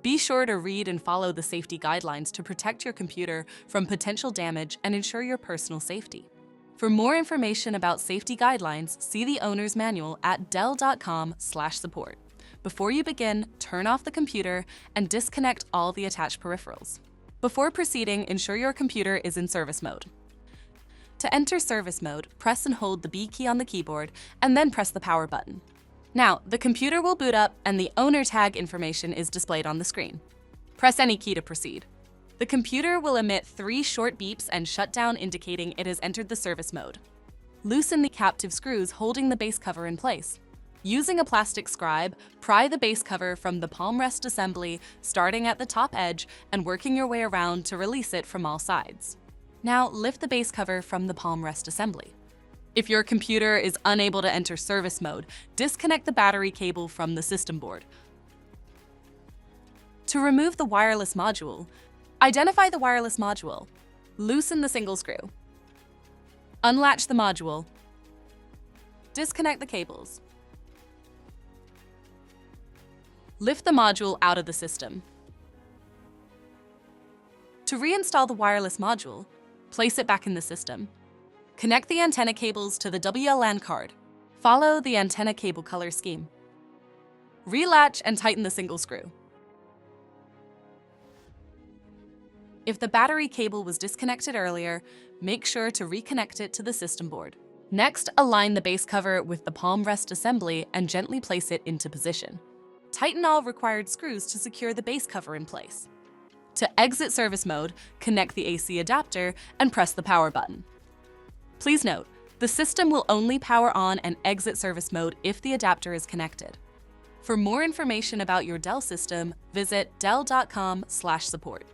Be sure to read and follow the safety guidelines to protect your computer from potential damage and ensure your personal safety. For more information about safety guidelines, see the owner's manual at dell.com/support. Before you begin, turn off the computer and disconnect all the attached peripherals. Before proceeding, ensure your computer is in service mode. To enter service mode, press and hold the B key on the keyboard and then press the power button. Now, the computer will boot up and the owner tag information is displayed on the screen. Press any key to proceed. The computer will emit 3 short beeps and shut down, indicating it has entered the service mode. Loosen the captive screws holding the base cover in place. Using a plastic scribe, pry the base cover from the palm rest assembly, starting at the top edge and working your way around to release it from all sides. Now, lift the base cover from the palm rest assembly. If your computer is unable to enter service mode, disconnect the battery cable from the system board. To remove the wireless module, identify the wireless module. Loosen the single screw. Unlatch the module. Disconnect the cables. Lift the module out of the system. To reinstall the wireless module, place it back in the system. Connect the antenna cables to the WLAN card. Follow the antenna cable color scheme. Relatch and tighten the single screw. If the battery cable was disconnected earlier, make sure to reconnect it to the system board. Next, align the base cover with the palm rest assembly and gently place it into position. Tighten all required screws to secure the base cover in place. To exit service mode, connect the AC adapter and press the power button. Please note, the system will only power on and exit service mode if the adapter is connected. For more information about your Dell system, visit dell.com/support.